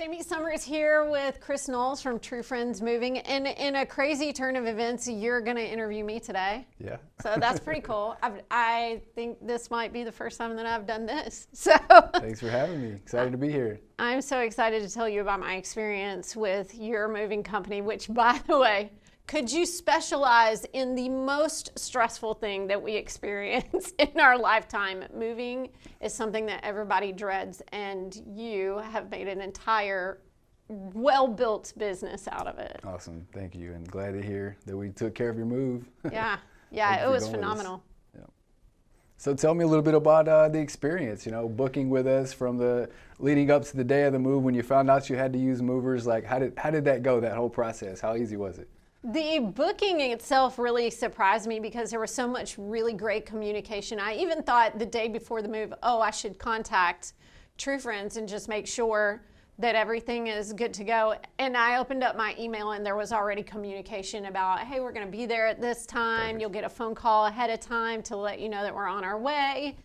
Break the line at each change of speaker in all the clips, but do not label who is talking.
Jayme Summers here with Chris Knowles from True Friends Moving. And in a crazy turn of events, you're going to interview me today.
Yeah.
So that's pretty cool. I think this might be the first time that I've done this. So
Thanks for having me. Excited to be here.
I'm so excited to tell you about my experience with your moving company, which, by the way, could you specialize in the most stressful thing that we experience in our lifetime? Moving is something that everybody dreads, and you have made an entire well-built business out of it.
Awesome. Thank you. And glad to hear that we took care of your move.
Yeah, it was phenomenal.
Yeah. So tell me a little bit about the experience, booking with us from the leading up to the day of the move when you found out you had to use movers. Like, how did that go, that whole process? How easy was it?
The booking itself really surprised me because there was so much really great communication. I even thought the day before the move, I should contact True Friends and just make sure that everything is good to go. And I opened up my email and there was already communication about, hey, we're going to be there at this time.
Perfect.
You'll get a phone call ahead of time to let you know that we're on our way.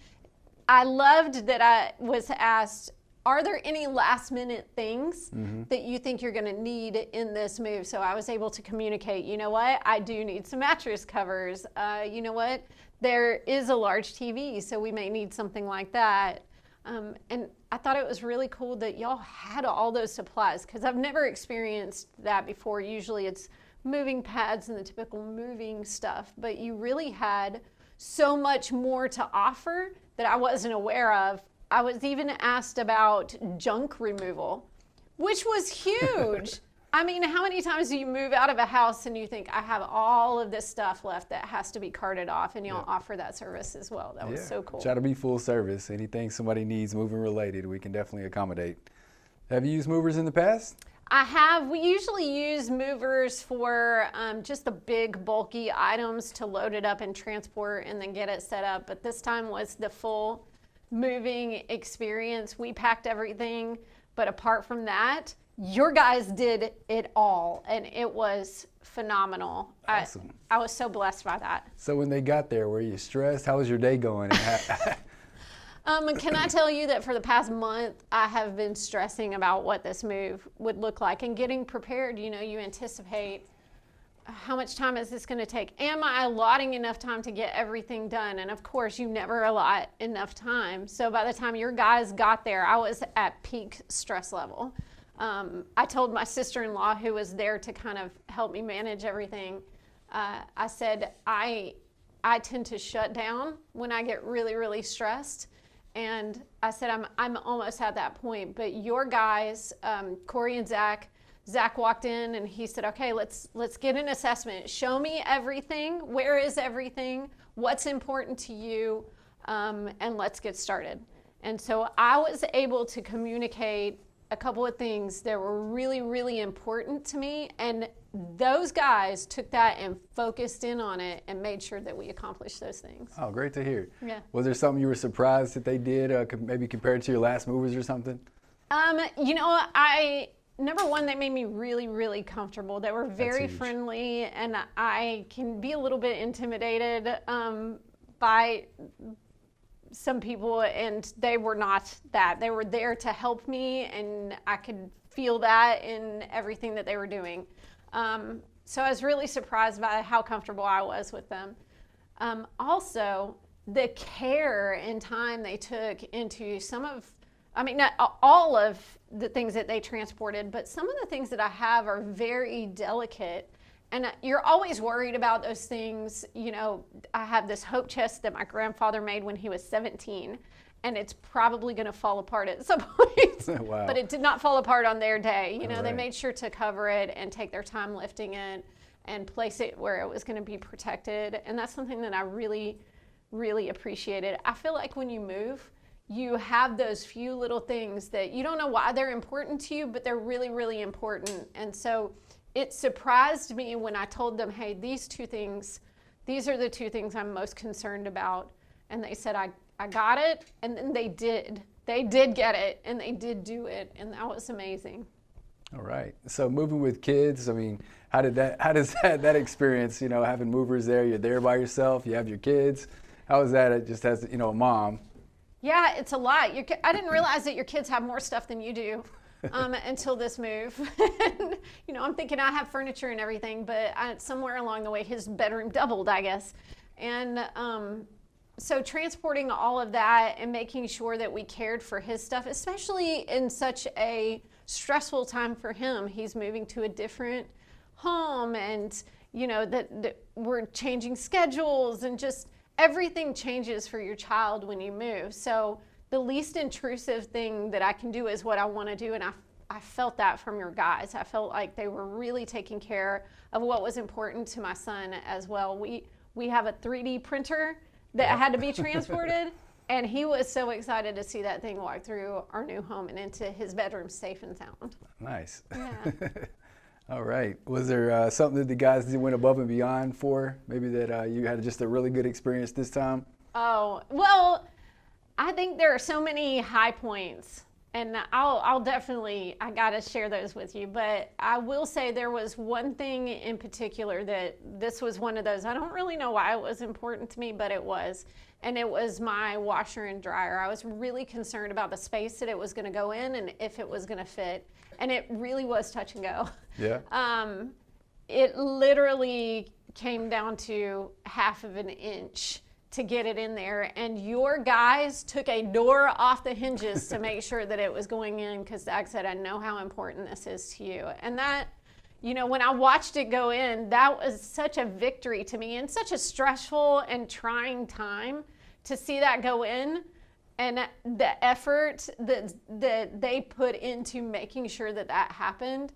I loved that I was asked, are there any last minute things that you think you're going to need in this move? So I was able to communicate, you know what, I do need some mattress covers. You know what, there is a large TV, so we may need something like that. And I thought it was really cool that y'all had all those supplies because I've never experienced that before. Usually it's moving pads and the typical moving stuff, but you really had so much more to offer that I wasn't aware of. I was even asked about junk removal, which was huge. I mean, how many times do you move out of a house and you think, I have all of this stuff left that has to be carted off, and you'll offer that service as well. That was so cool.
Try to be full service. Anything somebody needs moving related, we can definitely accommodate. Have you used movers in the past?
I have. We usually use movers for just the big bulky items to load it up and transport and then get it set up. But this time was the full moving experience. We packed everything, but apart from that, your guys did it all, and it was phenomenal.
Awesome.
I was so blessed by that.
So when they got there, were you stressed? How was your day going?
Can I tell you that for the past month, I have been stressing about what this move would look like and getting prepared. You anticipate how much time is this going to take? Am I allotting enough time to get everything done? And of course, you never allot enough time. So by the time your guys got there, I was at peak stress level. I told my sister-in-law, who was there to kind of help me manage everything, I said, I tend to shut down when I get really, really stressed. And I said, I'm almost at that point. But your guys, Corey and Zach walked in and he said, okay, let's get an assessment. Show me everything. Where is everything? What's important to you? And let's get started. And so I was able to communicate a couple of things that were really, really important to me. And those guys took that and focused in on it and made sure that we accomplished those things.
Oh, great to hear.
Yeah.
Was there something you were surprised that they did, maybe compared to your last movers or something?
Number one, they made me really, really comfortable. They were very friendly, and I can be a little bit intimidated by some people, and they were not that. They were there to help me, and I could feel that in everything that they were doing. So I was really surprised by how comfortable I was with them. Also, the care and time they took into not all of the things that they transported, but some of the things that I have are very delicate. And you're always worried about those things. I have this hope chest that my grandfather made when he was 17, and it's probably going to fall apart at some point.
Wow.
But it did not fall apart on their day. They
Right.
made sure to cover it and take their time lifting it and place it where it was going to be protected. And that's something that I really, really appreciated. I feel like when you move, you have those few little things that you don't know why they're important to you, but they're really, really important. And so it surprised me when I told them, hey, these are the two things I'm most concerned about. And they said, I got it. And then they did. They did get it, and they did do it. And that was amazing.
All right. So moving with kids, how does that experience, having movers there, you're there by yourself, you have your kids. How is that just as, a mom?
Yeah, it's a lot. I didn't realize that your kids have more stuff than you do. until this move. And, I'm thinking I have furniture and everything, but somewhere along the way, his bedroom doubled, I guess. And so transporting all of that and making sure that we cared for his stuff, especially in such a stressful time for him. He's moving to a different home, and that we're changing schedules, and just everything changes for your child when you move. So the least intrusive thing that I can do is what I want to do, and I felt that from your guys. I felt like they were really taking care of what was important to my son as well. We have a 3D printer that had to be transported, and he was so excited to see that thing walk through our new home and into his bedroom safe and sound.
Nice.
Yeah.
All right. Was there something that the guys went above and beyond for? Maybe that you had just a really good experience this time?
Oh, well, I think there are so many high points, and I'll definitely, I got to share those with you. But I will say there was one thing in particular that this was one of those. I don't really know why it was important to me, but it was. And it was my washer and dryer. I was really concerned about the space that it was going to go in and if it was going to fit. And it really was touch and go.
Yeah.
It literally came down to half of an inch to get it in there, and your guys took a door off the hinges to make sure that it was going in, because Zach said, I know how important this is to you. And that, when I watched it go in, that was such a victory to me, and such a stressful and trying time to see that go in, and the effort that they put into making sure that happened.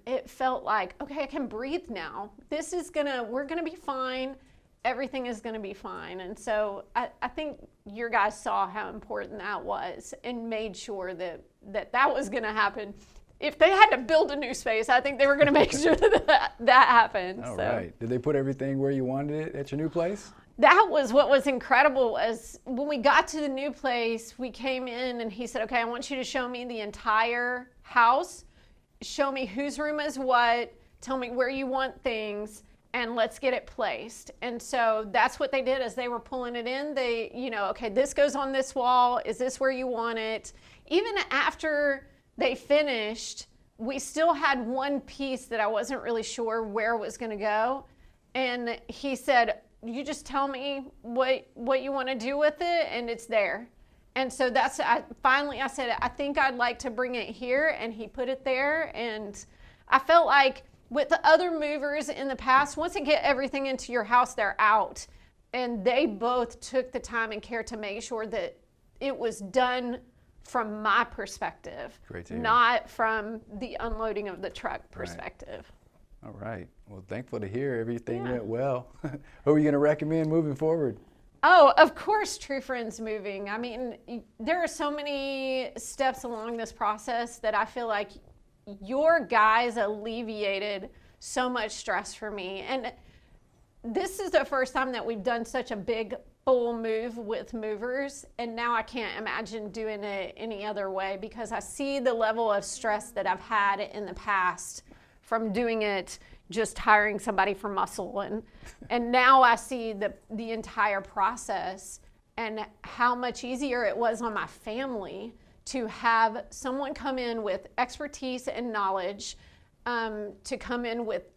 It felt like, okay, I can breathe now. We're gonna be fine. Everything is gonna be fine. And so I think your guys saw how important that was and made sure that was gonna happen. If they had to build a new space, I think they were gonna make sure that happened.
All right. Did they put everything where you wanted it at your new place?
That was what was incredible. Was when we got to the new place, we came in and he said, okay, I want you to show me the entire house. Show me whose room is what, tell me where you want things, and let's get it placed. And so that's what they did. As they were pulling it in, they, okay, this goes on this wall. Is this where you want it? Even after they finished, we still had one piece that I wasn't really sure where it was going to go. And he said, you just tell me what you want to do with it, and it's there. And so finally I said, I think I'd like to bring it here, and he put it there. And I felt like with the other movers in the past, once you get everything into your house, they're out. And they both took the time and care to make sure that it was done from my perspective, not from the unloading of the truck perspective.
Right. All right. Well, thankful to hear everything went well. Who are you going to recommend moving forward?
Oh, of course, True Friends Moving. I mean, there are so many steps along this process that I feel like your guys alleviated so much stress for me. And this is the first time that we've done such a big, full move with movers. And now I can't imagine doing it any other way, because I see the level of stress that I've had in the past from doing it, just hiring somebody for muscle. And now I see the entire process and how much easier it was on my family to have someone come in with expertise and knowledge, to come in with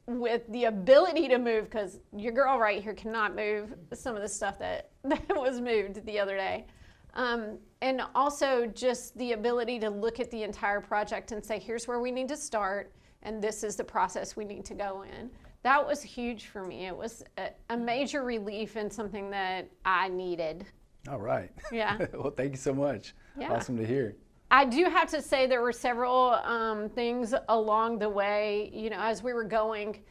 the ability to move, because your girl right here cannot move some of the stuff that was moved the other day. And also just the ability to look at the entire project and say, here's where we need to start, and this is the process we need to go in. That was huge for me. It was a major relief and something that I needed.
All right.
Yeah.
Well, thank you so much.
Yeah.
Awesome to hear.
I do have to say there were several things along the way, as we were going.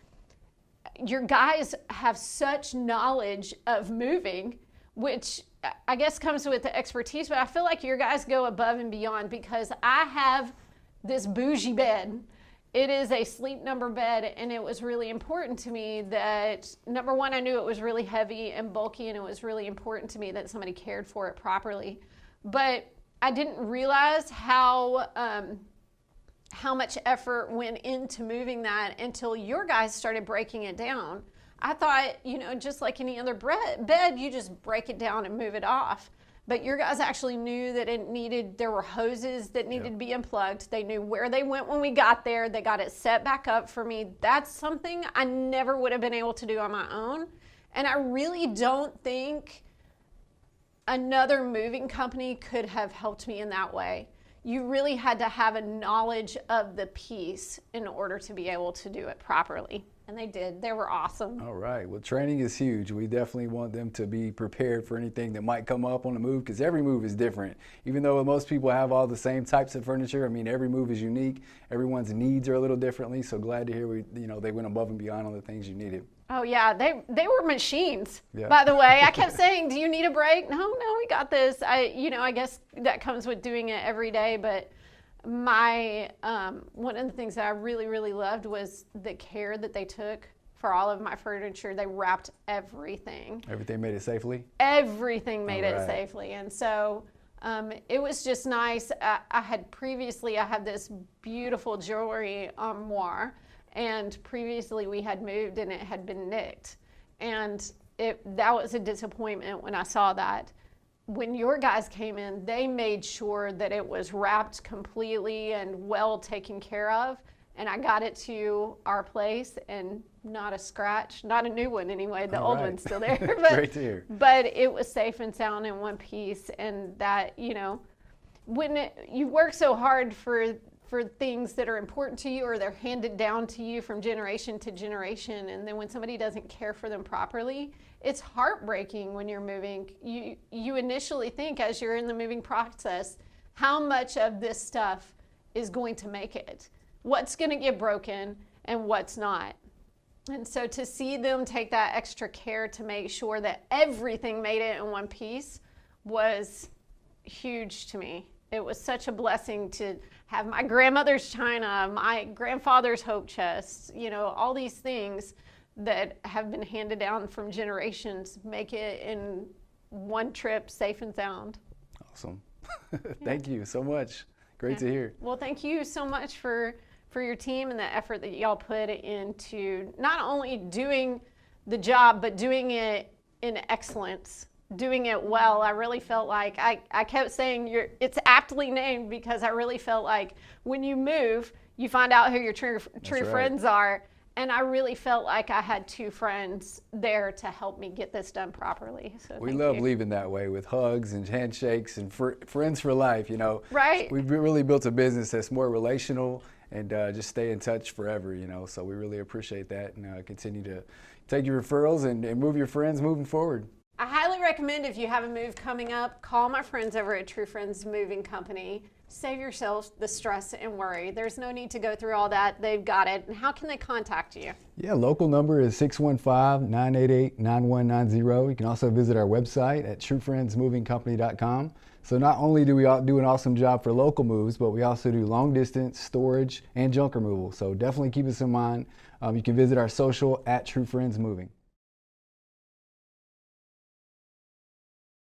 Your guys have such knowledge of moving, which I guess comes with the expertise, but I feel like your guys go above and beyond, because I have this bougie bed. It is a sleep number bed, and it was really important to me that, number one, I knew it was really heavy and bulky, and it was really important to me that somebody cared for it properly. But I didn't realize how much effort went into moving that until your guys started breaking it down. I thought, just like any other bed, you just break it down and move it off. But your guys actually knew that there were hoses that needed to be unplugged. They knew where they went when we got there. They got it set back up for me. That's something I never would have been able to do on my own. And I really don't think another moving company could have helped me in that way. You really had to have a knowledge of the piece in order to be able to do it properly. And they did. They were awesome.
All right. Well, training is huge. We definitely want them to be prepared for anything that might come up on the move, because every move is different. Even though most people have all the same types of furniture, I mean, every move is unique. Everyone's needs are a little differently. So glad to hear they went above and beyond on the things you needed.
Oh yeah, they were machines. Yeah. By the way, I kept saying, "Do you need a break?" No, we got this. I guess that comes with doing it every day. But my one of the things that I really, really loved was the care that they took for all of my furniture. They wrapped everything.
Everything made it safely?
Everything made it safely. And so it was just nice. I had this beautiful jewelry armoire. And previously we had moved and it had been nicked. And that was a disappointment when I saw that. When your guys came in, they made sure that it was wrapped completely and well taken care of. And I got it to our place and not a scratch, not a new one anyway, the old one's still there. But,
great to hear.
But it was safe and sound in one piece. And that, when you work so hard for things that are important to you, or they're handed down to you from generation to generation, and then when somebody doesn't care for them properly, it's heartbreaking when you're moving. You initially think, as you're in the moving process, how much of this stuff is going to make it, what's going to get broken and what's not. And so to see them take that extra care to make sure that everything made it in one piece was huge to me. It was such a blessing to have my grandmother's china, my grandfather's hope chest, all these things that have been handed down from generations make it in one trip safe and sound.
Awesome. Thank you so much. Great to hear.
Well, thank you so much for your team and the effort that y'all put into not only doing the job, but doing it in excellence. Doing it well. I really felt like I kept saying it's aptly named, because I really felt like when you move, you find out who your true friends are. And I really felt like I had two friends there to help me get this done properly. So
we love leaving that way with hugs and handshakes and friends for life,
Right.
We've really built a business that's more relational and just stay in touch forever, So we really appreciate that, and continue to take your referrals and move your friends moving forward.
I highly recommend, if you have a move coming up, call my friends over at True Friends Moving Company. Save yourself the stress and worry. There's no need to go through all that. They've got it. And how can they contact you?
Yeah, local number is 615-988-9190. You can also visit our website at truefriendsmovingcompany.com. So not only do we do an awesome job for local moves, but we also do long distance, storage, and junk removal. So definitely keep us in mind. You can visit our social at True Friends Moving.